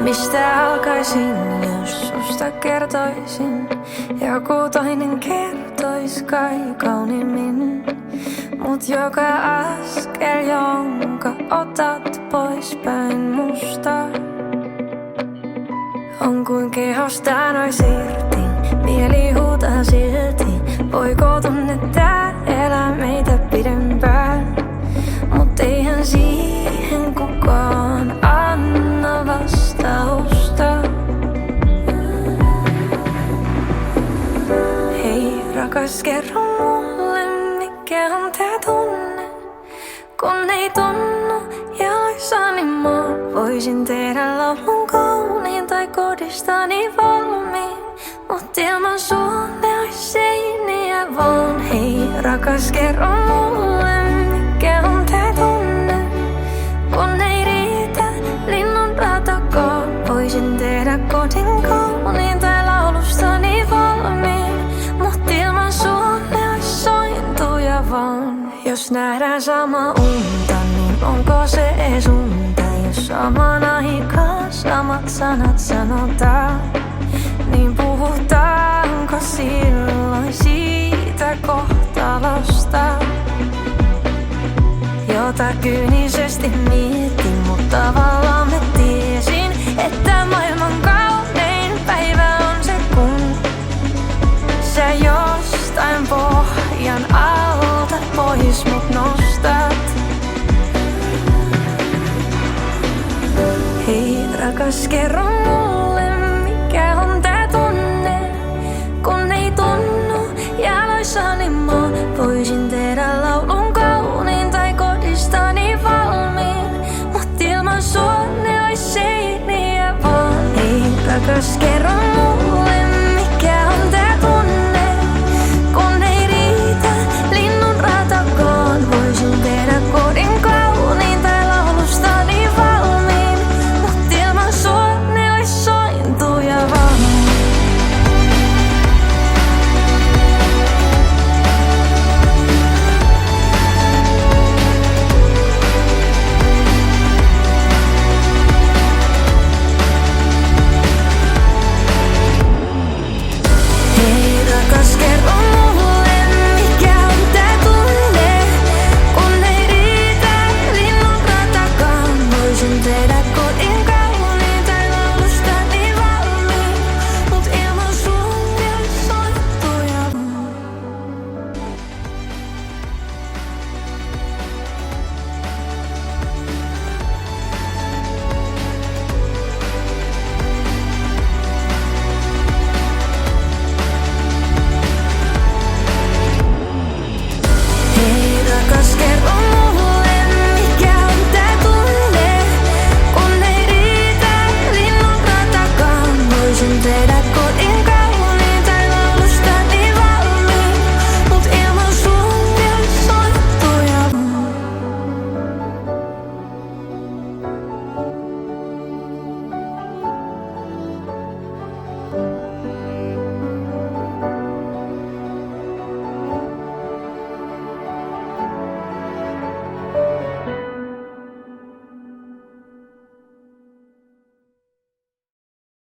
Mistä alkaisin, jos susta kertoisin? Joku toinen kertois kai kauniimmin. Mut joka askel, jonka otat pois päin musta, on kuin kehosta nois irti. Mieli huutaa silti, voiko tunne tää elää meitä pidempään? Mut eihän siihen kukaan anna vastausta. Hei rakas, kerro mulle, mikä on tää tunne, kun ei tunnu jaloissani mua. Voisin tehdä laulun kauniin tai kodistani valmiin, mut ilman sua ne ois seiniä vaan. Hei rakas, kerro mulle, mikä on tää tunne, kun ei riitä linnun ratakaan. Voisin tehdä kodin kauniin tai laulustani valmiin, mut ilman sua ne ois sointuja vaan. Jos nähdään sama unta, niin onko se ees unta? Jos samaan aikaan samat sanat sanotaan, niin puhutaanko silloin siitä kohtalosta, jota kyynisesti mietin, mutta tavallaan mä tiesin, että maailman kaunein päivä on se, kun sä jostain pohjan alta pois mut nostat. Hei rakas, kerro mulle, mikä on tää tunne, kun ei tunnu jaloissani mua. Voisin tehdä laulun kauniin tai kodistani valmiin, mut ilman sua ne ois seiniä vaan. Hei rakas,